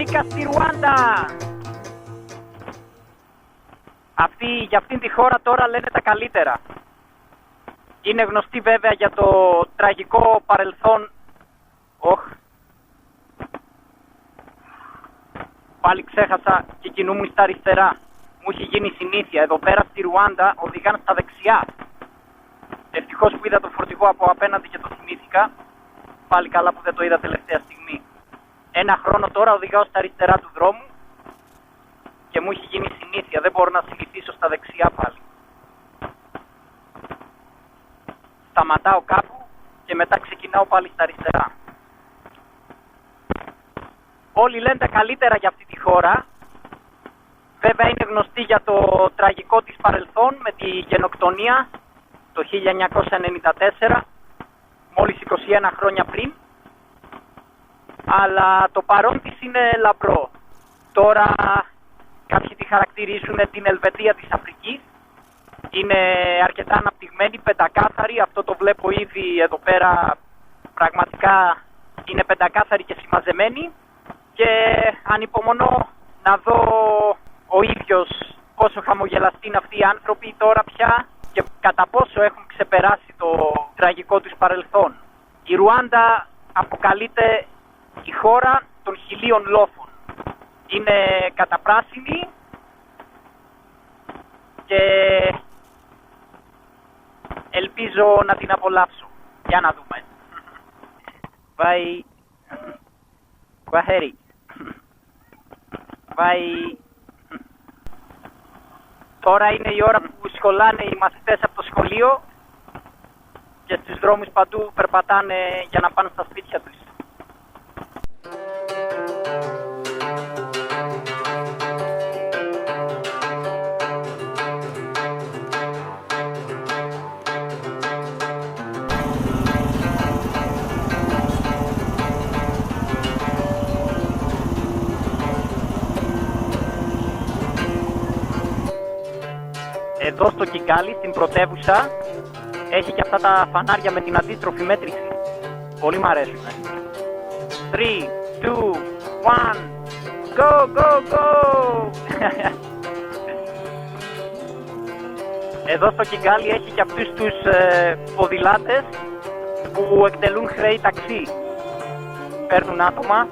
βρήκα στη Ρουάντα! Για αυτήν τη χώρα τώρα λένε τα καλύτερα. Είναι γνωστή βέβαια για το τραγικό παρελθόν. Πάλι ξέχασα και κινούμουν στα αριστερά. Μου έχει γίνει συνήθεια. Εδώ πέρα στη Ρουάντα οδηγάνε στα δεξιά. Ευτυχώς που είδα το φορτηγό από απέναντι και το θυμήθηκα. Πάλι καλά που δεν το είδα τελευταία στιγμή. Ένα χρόνο τώρα οδηγάω στα αριστερά του δρόμου και μου έχει γίνει συνήθεια. Δεν μπορώ να συνηθίσω στα δεξιά πάλι. Σταματάω κάπου και μετά ξεκινάω πάλι στα αριστερά. Όλοι λένε τα καλύτερα για αυτή τη χώρα. Βέβαια είναι γνωστή για το τραγικό της παρελθόν με τη γενοκτονία το 1994, μόλις 21 χρόνια πριν. Αλλά το παρόν της είναι λαμπρό. Τώρα κάποιοι τη χαρακτηρίζουν την Ελβετία της Αφρικής. Είναι αρκετά αναπτυγμένη, πεντακάθαρη. Αυτό το βλέπω ήδη εδώ πέρα. Πραγματικά είναι πεντακάθαρη και συμμαζεμένη. Και ανυπομονώ να δω ο ίδιος πόσο χαμογελαστοί είναι αυτοί οι άνθρωποι τώρα πια και κατά πόσο έχουν ξεπεράσει το τραγικό τους παρελθόν. Η Ρουάντα αποκαλείται η χώρα των 1000 λόφων. Είναι καταπράσινη και ελπίζω να την απολαύσω. Για να δούμε. Vai. Quaheri. Vai. Τώρα είναι η ώρα που σχολάνε οι μαθητές από το σχολείο και στους δρόμους παντού περπατάνε για να πάνε στα σπίτια τους. Εδώ στο Κιγκάλι, στην πρωτεύουσα, έχει και αυτά τα φανάρια με την αντίστροφη μέτρηση. Πολύ μ' αρέσουν. 3, 2, 1, go, go, go! Εδώ στο Κιγκάλι έχει και αυτούς τους ποδηλάτες που εκτελούν χρέη ταξί. Παίρνουν άτομα.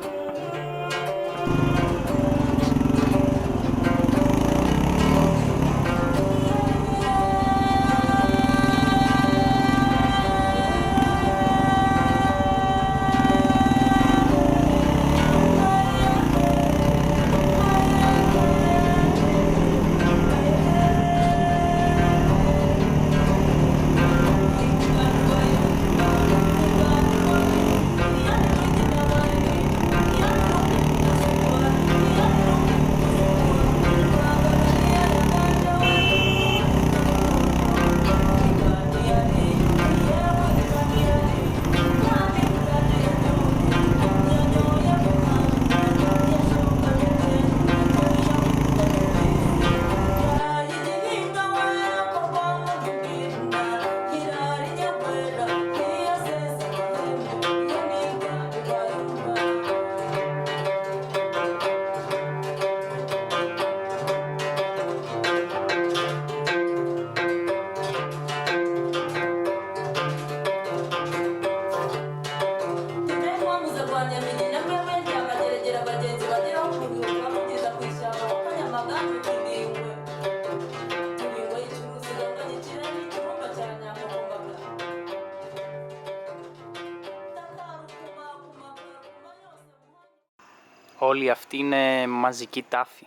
Όλη αυτή είναι μαζική τάφη.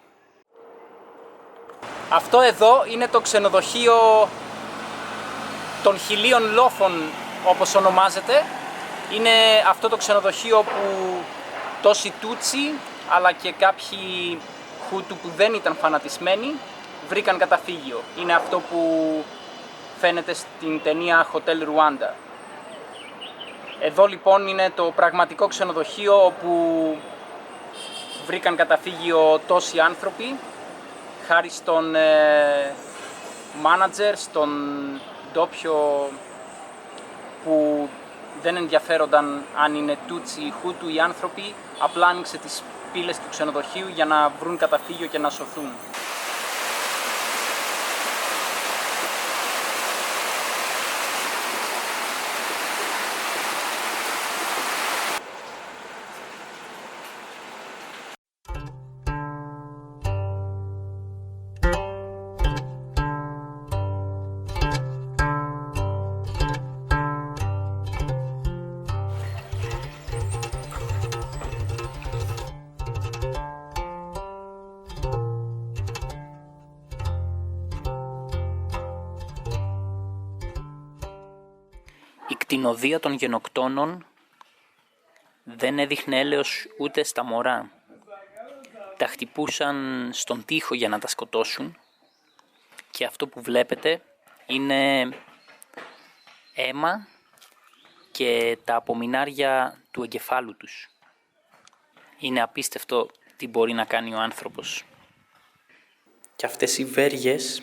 Αυτό εδώ είναι το ξενοδοχείο των 1000 λόφων, όπως ονομάζεται. Είναι αυτό το ξενοδοχείο που τόσοι Τούτσι αλλά και κάποιοι Χούτου που δεν ήταν φανατισμένοι βρήκαν καταφύγιο. Είναι αυτό που φαίνεται στην ταινία Hotel Rwanda. Εδώ λοιπόν είναι το πραγματικό ξενοδοχείο όπου βρήκαν καταφύγιο τόσοι άνθρωποι, χάρη στον μάνατζερ, στον ντόπιο που δεν ενδιαφέρονταν αν είναι Τούτσι ή Χούτου οι άνθρωποι, απλά άνοιξε τις πύλες του ξενοδοχείου για να βρουν καταφύγιο και να σωθούν. Η κτηνοδεία των γενοκτώνων δεν έδειχνε έλεος ούτε στα μωρά. Τα χτυπούσαν στον τοίχο για να τα σκοτώσουν και αυτό που βλέπετε είναι αίμα και τα απομεινάρια του εγκεφάλου τους. Είναι απίστευτο τι μπορεί να κάνει ο άνθρωπος. Και αυτές οι βέργες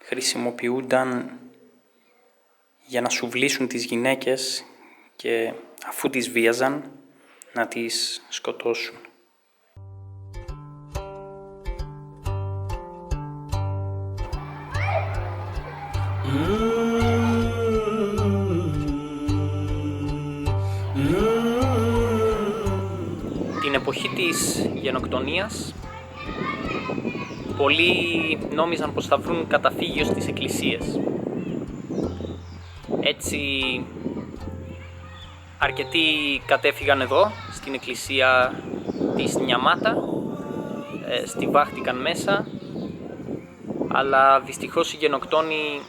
χρησιμοποιούνταν για να σουβλήσουν τις γυναίκες και αφού τις βίαζαν να τις σκοτώσουν. Την εποχή της γενοκτονίας πολλοί νόμιζαν πως θα βρουν καταφύγιο στις εκκλησίες. Έτσι αρκετοί κατέφυγαν εδώ στην εκκλησία της Νιαμάτα, στιβάχτηκαν μέσα, αλλά δυστυχώς οι γενοκτόνοι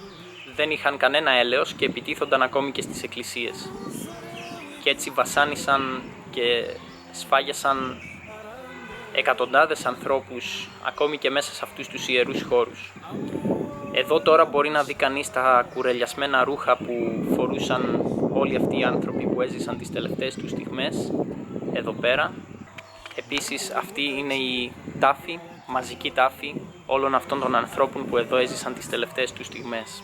δεν είχαν κανένα έλεος και επιτίθονταν ακόμη και στις εκκλησίες. Και έτσι βασάνισαν και σφάγιασαν εκατοντάδες ανθρώπους ακόμη και μέσα σε αυτούς τους ιερούς χώρους. Εδώ τώρα μπορεί να δει κανείς τα κουρελιασμένα ρούχα που φορούσαν όλοι αυτοί οι άνθρωποι που έζησαν τις τελευταίες τους στιγμές εδώ πέρα. Επίσης αυτή είναι η τάφη, μαζική τάφη όλων αυτών των ανθρώπων που εδώ έζησαν τις τελευταίες τους στιγμές.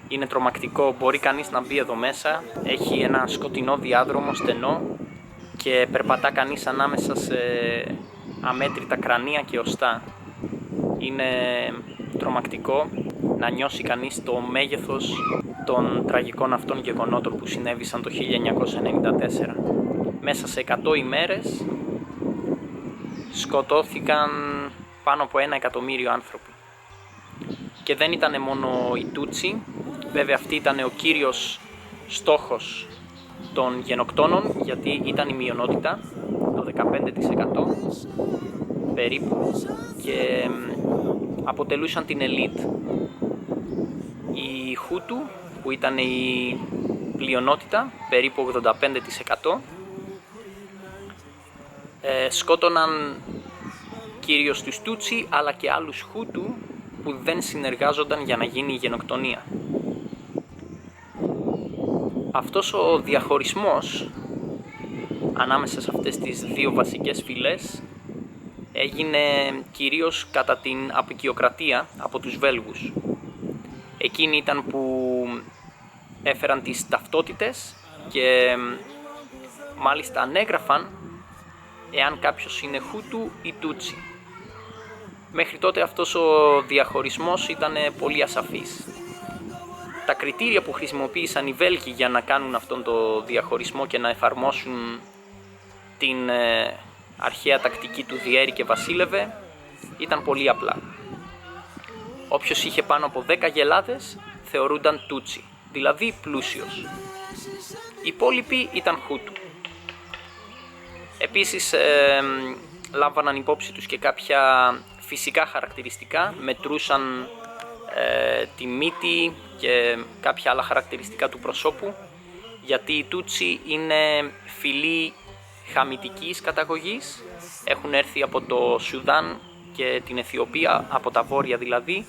Είναι τρομακτικό, μπορεί κανείς να μπει εδώ μέσα, έχει ένα σκοτεινό διάδρομο στενό και περπατά κανείς ανάμεσα σε αμέτρητα κρανία και οστά. Είναι τρομακτικό να νιώσει κανείς το μέγεθος των τραγικών αυτών γεγονότων που συνέβησαν το 1994. Μέσα σε 100 ημέρες σκοτώθηκαν πάνω από 1 εκατομμύριο άνθρωποι. Και δεν ήταν μόνο οι Τούτσι, βέβαια αυτή ήταν ο κύριος στόχος των γενοκτώνων, γιατί ήταν η μειονότητα, το 15% περίπου, και αποτελούσαν την ελίτ. Οι Χούτου, που ήταν η πλειονότητα, περίπου 85%, σκότωναν κυρίως τους Τούτσι, αλλά και άλλους Χούτου που δεν συνεργάζονταν για να γίνει η γενοκτονία. Αυτός ο διαχωρισμός ανάμεσα σε αυτές τις δύο βασικές φυλές έγινε κυρίως κατά την αποικιοκρατία από τους Βέλγους. Εκείνοι ήταν που έφεραν τις ταυτότητες και μάλιστα ανέγραφαν εάν κάποιος είναι Χούτου ή Τούτσι. Μέχρι τότε αυτός ο διαχωρισμός ήταν πολύ ασαφής. Τα κριτήρια που χρησιμοποίησαν οι Βέλγοι για να κάνουν αυτόν το διαχωρισμό και να εφαρμόσουν την αρχαία τακτική του διέρη και βασίλευε ήταν πολύ απλά. Όποιος είχε πάνω από 10 γελάδες θεωρούνταν Τούτσι, δηλαδή πλούσιος. Οι υπόλοιποι ήταν Χούτου. Επίσης λάμβαναν υπόψη τους και κάποια φυσικά χαρακτηριστικά, μετρούσαν τη μύτη και κάποια άλλα χαρακτηριστικά του προσώπου, γιατί οι Τούτσι είναι φυλή χαμιτικής καταγωγής, έχουν έρθει από το Σουδάν και την Αιθιοπία, από τα βόρεια δηλαδή,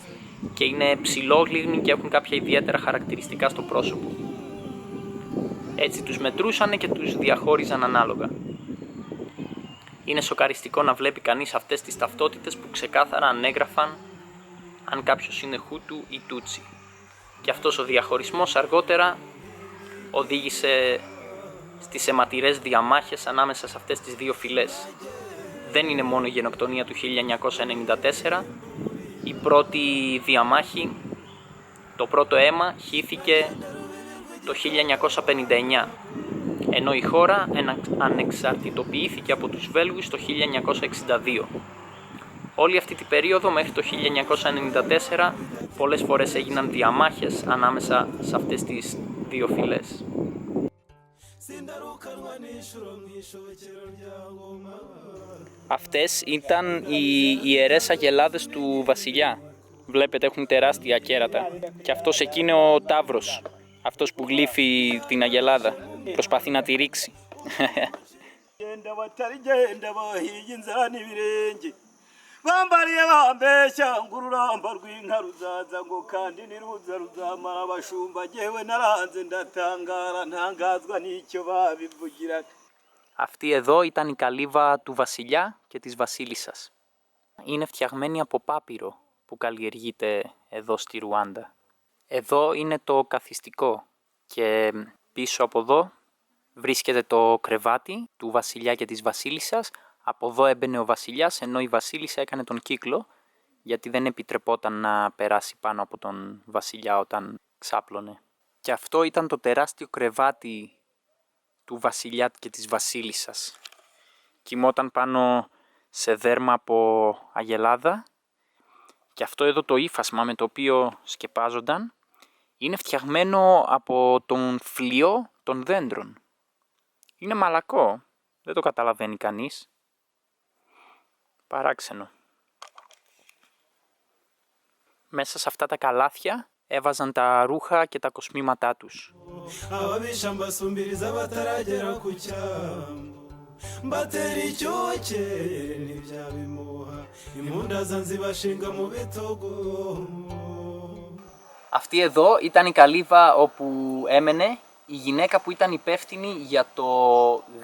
και είναι ψηλόγλυγνοι και έχουν κάποια ιδιαίτερα χαρακτηριστικά στο πρόσωπο. Έτσι τους μετρούσαν και τους διαχώριζαν ανάλογα. Είναι σοκαριστικό να βλέπει κανείς αυτές τις ταυτότητες που ξεκάθαρα ανέγραφαν αν κάποιος είναι Χούτου ή Τούτσι. Και αυτός ο διαχωρισμός αργότερα οδήγησε στις αιματηρές διαμάχες ανάμεσα σε αυτές τις δύο φυλές. δεν είναι μόνο η γενοκτονία του 1994. Η πρώτη διαμάχη, το πρώτο αίμα χύθηκε το 1959, ενώ η χώρα ανεξαρτητοποιήθηκε από τους Βέλγους το 1962. Όλη αυτή την περίοδο μέχρι το 1994 πολλές φορές έγιναν διαμάχες ανάμεσα σε αυτές τις δύο φυλές. Αυτές ήταν οι ιερές αγελάδες του βασιλιά. Βλέπετε έχουν τεράστια κέρατα. Και αυτός εκεί είναι ο Ταύρος, αυτός που γλύφει την αγελάδα. Προσπαθεί να τη ρίξει. Αυτή εδώ ήταν η καλύβα του βασιλιά και της βασίλισσας. Είναι φτιαγμένη από πάπυρο που καλλιεργείται εδώ στη Ρουάντα. Εδώ είναι το καθιστικό και πίσω από εδώ βρίσκεται το κρεβάτι του βασιλιά και της βασίλισσας. Από εδώ έμπαινε ο βασιλιάς, ενώ η βασίλισσα έκανε τον κύκλο, γιατί δεν επιτρεπόταν να περάσει πάνω από τον βασιλιά όταν ξάπλωνε. Και αυτό ήταν το τεράστιο κρεβάτι του βασιλιά και της βασίλισσας. Κοιμόταν πάνω σε δέρμα από αγελάδα και αυτό εδώ το ύφασμα με το οποίο σκεπάζονταν είναι φτιαγμένο από τον φλοιό των δέντρων. Είναι μαλακό, δεν το καταλαβαίνει κανείς. Παράξενο. Μέσα σε αυτά τα καλάθια έβαζαν τα ρούχα και τα κοσμήματά τους. Αυτή εδώ ήταν η καλύβα όπου έμενε η γυναίκα που ήταν υπεύθυνη για το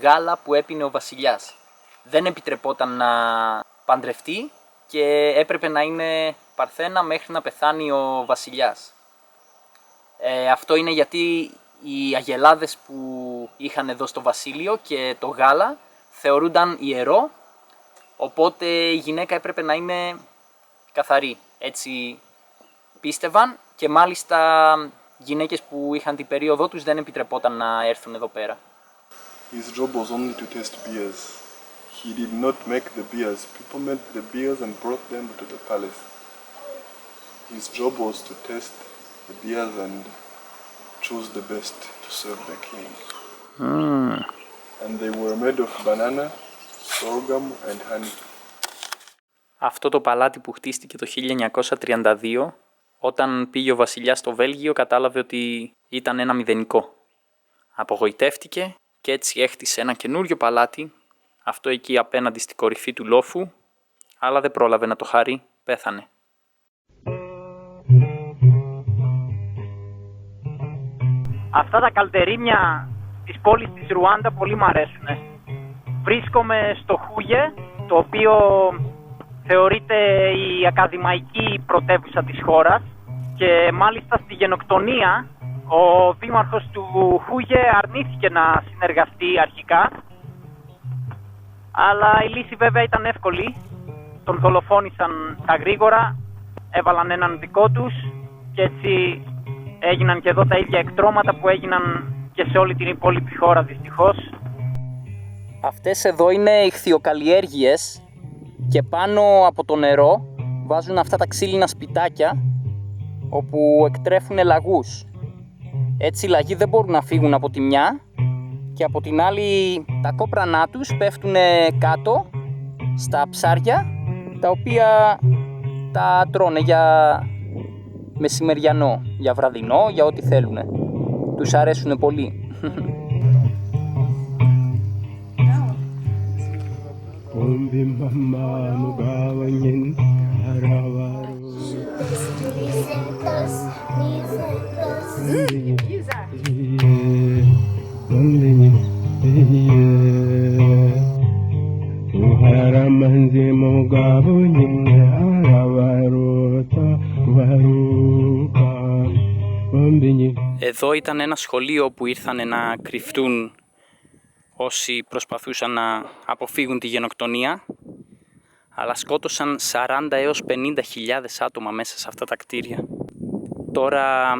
γάλα που έπινε ο βασιλιάς. Δεν επιτρεπόταν να παντρευτεί και έπρεπε να είναι παρθένα μέχρι να πεθάνει ο βασιλιάς. Αυτό είναι γιατί οι αγελάδες που είχαν εδώ στο βασίλειο και το γάλα θεωρούνταν ιερό, οπότε η γυναίκα έπρεπε να είναι καθαρή. Έτσι πίστευαν και μάλιστα γυναίκες που είχαν την περίοδό τους δεν επιτρεπόταν να έρθουν εδώ πέρα. His job was only to test beers. He did not make the beers. People made the beers and brought them to the palace. His job was to test the beers and choose the best to serve the king. And they were made of banana, sorghum and honey. Αυτό το παλάτι που χτίστηκε το 1932, όταν πήγε ο βασιλιάς στο Βέλγιο, κατάλαβε ότι ήταν ένα μηδενικό. Απογοητεύτηκε και έτσι έχτισε ένα καινούριο παλάτι, αυτό εκεί απέναντι στην κορυφή του λόφου, αλλά δεν πρόλαβε να το χαρεί, πέθανε. Αυτά τα καλτερίμια της πόλης της Ρουάντα πολύ μ' αρέσουν. Βρίσκομαι στο Χούγε, το οποίο θεωρείται η ακαδημαϊκή πρωτεύουσα της χώρας και μάλιστα στη γενοκτονία ο δήμαρχος του Χούγε αρνήθηκε να συνεργαστεί αρχικά, αλλά η λύση βέβαια ήταν εύκολη. Τον δολοφόνησαν τα γρήγορα, έβαλαν έναν δικό τους και έτσι έγιναν και εδώ τα ίδια εκτρώματα που έγιναν και σε όλη την υπόλοιπη χώρα δυστυχώς. Αυτές εδώ είναι ιχθυοκαλλιέργειες και πάνω από το νερό βάζουν αυτά τα ξύλινα σπιτάκια όπου εκτρέφουν λαγούς. Έτσι οι λαγοί δεν μπορούν να φύγουν από τη μια και από την άλλη τα κόπρανά τους πέφτουν κάτω στα ψάρια, τα οποία τα τρώνε για μεσημεριανό, για βραδινό, για ό,τι θέλουν. Τους αρέσουν πολύ. Εδώ ήταν ένα σχολείο που ήρθαν να κρυφτούν όσοι προσπαθούσαν να αποφύγουν τη γενοκτονία. αλλά σκότωσαν 40 έως 50.000 άτομα μέσα σε αυτά τα κτίρια. Τώρα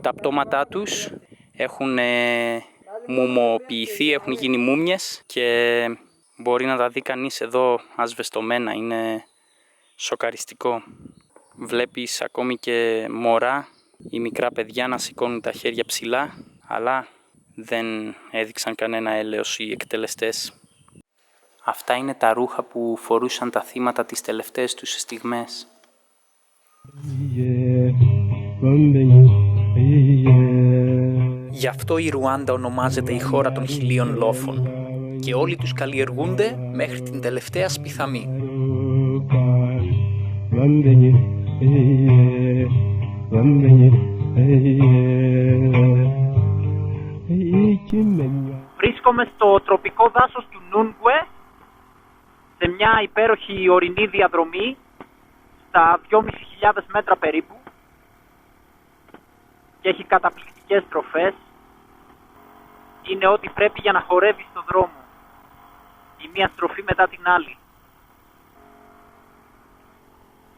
τα πτώματά τους έχουν μουμοποιηθεί, έχουν γίνει μούμιες και μπορεί να τα δει κανείς εδώ ασβεστωμένα, είναι σοκαριστικό. Βλέπεις ακόμη και μωρά ή μικρά παιδιά να σηκώνουν τα χέρια ψηλά, αλλά δεν έδειξαν κανένα έλεος οι εκτελεστές. Αυτά είναι τα ρούχα που φορούσαν τα θύματα τις τελευταίες τους στιγμές. Γι' αυτό η Ρουάντα ονομάζεται η χώρα των 1000 λόφων και όλοι τους καλλιεργούνται μέχρι την τελευταία σπιθαμή. Βρίσκομαι στο τροπικό δάσος του Νούγκουε, σε μια υπέροχη ορεινή διαδρομή, στα 2.500 μέτρα περίπου, και έχει καταπληκτικές τροφές. Είναι ό,τι πρέπει για να χορεύει στο δρόμο, η μία στροφή μετά την άλλη.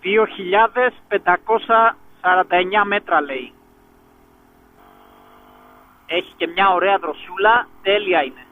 2.549 μέτρα λέει. Έχει και μια ωραία δροσούλα, τέλεια είναι.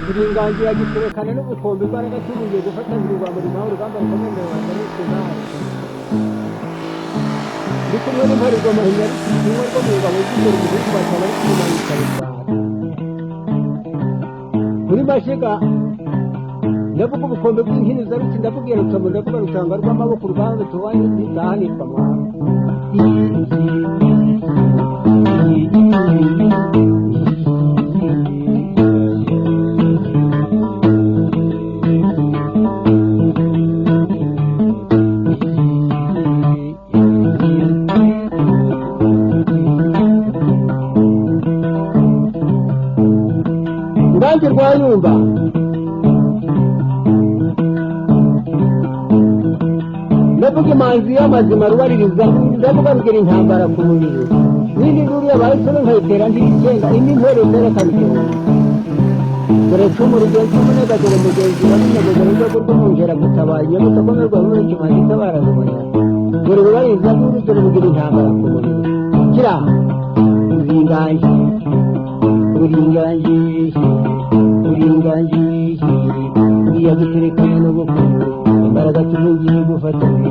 Kuringangira giterekana n'ubukombe imbaraga tubuye gufatanyirizwa muri mawe urugamba rukomeye rwanda n'isezari ndi kumwe n'imparigwa mahinya rumwe rwo mu ngabo z'imbere mu gihugu bakaba ari kumanika cyane kuri mashiga ndavuga ubukombe bw'inkiniza ruti ndavuga rutomo ndavuga rutanga rw'amaboko urugamba tubaye n'izahanirwa mwana Rwayumba ndavuga imanzi y'amazima rubaririza ndavuga rugira intambara ku mubiri n'indi nkuru yabahisemo nkayitera ndigenga indi ntore zerekana igihumbi dore cumu rugenzi umunega dore mugenzi wa n'inyagogo rwego rw'umwungera gutabaye nyabuta komerwa muri kimanzi itabara rubonera dore rubaririza n'uru dore rugira intambara ku mubiri kira uringanji uringanji uringanji uriya guterekana n'ubukungu imbaraga tubugiye gufatanya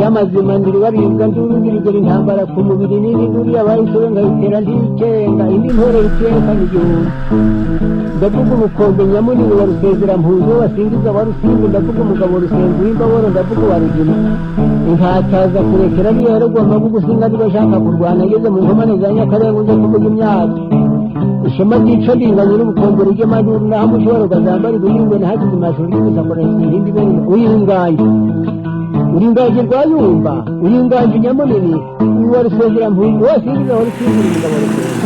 amazima ndiri baringa ndurugirigera intambara ku mubiri n'indi nduri yabahisemo nkayitera ndikenga indi ntore rikerekana igihumbi ndavuga ubukombe nyamunini wa rusezera-mpuzo wasingiza wa rusimbi ndavuga umugabo rusenga w'imbaboro ndavuga uwa rugina inkataza kurekera niyo yaragomba gugusinga niba ashaka kurwana ageze mu nkomane za nyakarenga ujya kuvuga imyaka ishema ryica ringanye n'ubukombe ry'amaduru naho mushobora ukazambara ibihingwe ntagize amashuri y'ubusakora irindi bene uyinganye uringaje Rwayumba uringaje nyamunini uwa rusezera-mpuzo wasingiza wa rusimbi umugabo rusenga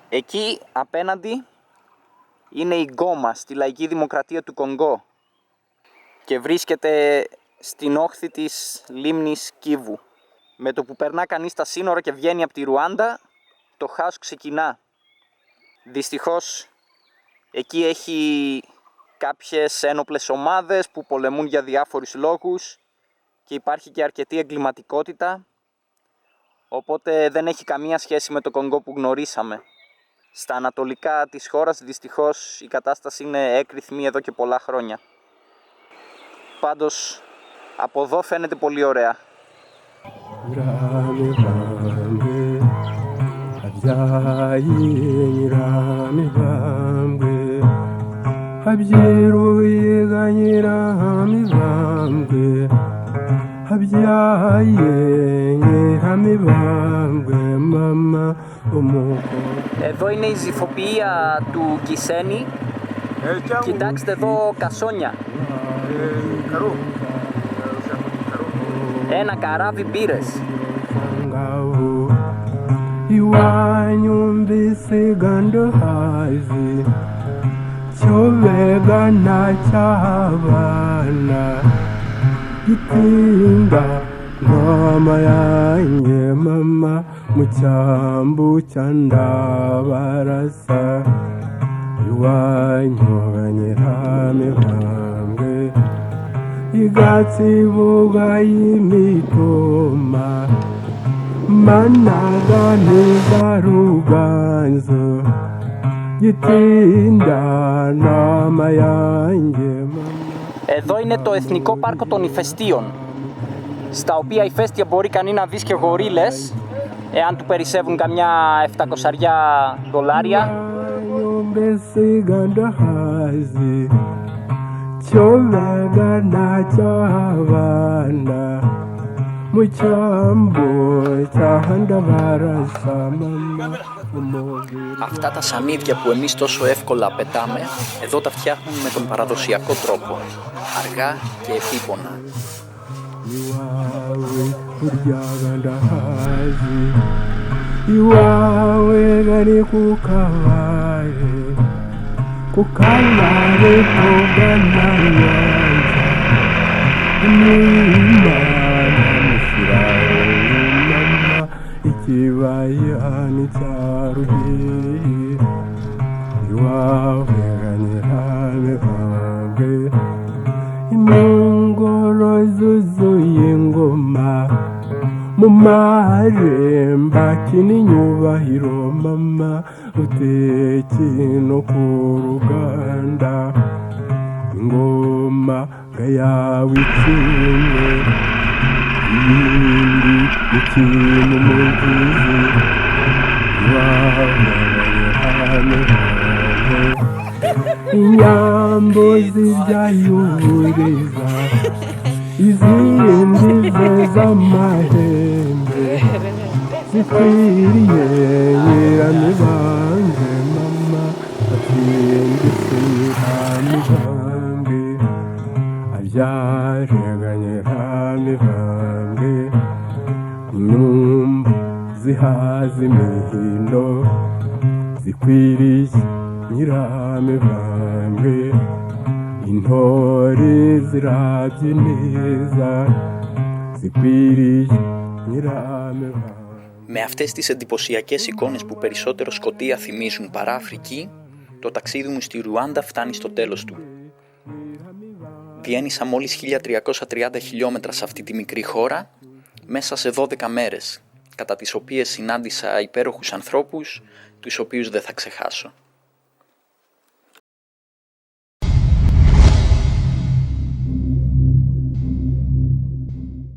Εκεί απέναντι είναι η Γκόμα στη Λαϊκή Δημοκρατία του Κονγκό και βρίσκεται στην όχθη της λίμνης Κίβου. Με το που περνά κανείς τα σύνορα και βγαίνει από τη Ρουάντα, το χάος ξεκινά. Δυστυχώς εκεί έχει κάποιες ένοπλες ομάδες που πολεμούν για διάφορους λόγους και υπάρχει και αρκετή εγκληματικότητα, οπότε δεν έχει καμία σχέση με το Κονγκό που γνωρίσαμε. Στα ανατολικά της χώρας δυστυχώς η κατάσταση είναι έκρηθμη εδώ και πολλά χρόνια. Πάντως από εδώ φαίνεται πολύ ωραία. Εδώ είναι η ζυφοποιία του Κισένη. Κοιτάξτε εδώ κασόνια. Ένα καράβι μπύρες. Mama yanjye mama mu cyambu cyandabarasa iwanyu banyiramirambwe igatsibuga y'imitoma managa ntizaruganzo gitinda nama yanjye mama. Εδώ είναι το Εθνικό Πάρκο των Ηφαιστείων, στα οποία ηφαίστεια μπορεί κανείς να δεις και γορίλες, εάν του περισσεύουν καμιά $700. Αυτά τα σανίδια που εμείς τόσο εύκολα πετάμε, εδώ τα φτιάχνουν με τον παραδοσιακό τρόπο, αργά και επίπονα. Iwawe gari kukaware kogana yanja n'Imana mushyiraho mama ikibaya n'icyaruhiye iwawe ganyirame bambe imongoro zuzuye ingoma mu maremba kininyubahiro mama uteki no ku ruganda ingoma gayawe ikimwe iyindi ikintu mugizi iwawe hane inyambo zijyayuriza izindi z'amahembe zikwiriye nyiramibange mama atindisira mibange abyare nyiramibange inyumba zihaza imihindo zikwiriye nyiramibange intore zirabye neza zikwiriye nyiramibange. Με αυτές τις εντυπωσιακές εικόνες που περισσότερο Σκωτία θυμίζουν παρά Αφρική, το ταξίδι μου στη Ρουάντα φτάνει στο τέλος του. Διένυσα μόλις 1330 χιλιόμετρα σε αυτή τη μικρή χώρα μέσα σε 12 μέρες, κατά τις οποίες συνάντησα υπέροχους ανθρώπους, τους οποίους δεν θα ξεχάσω.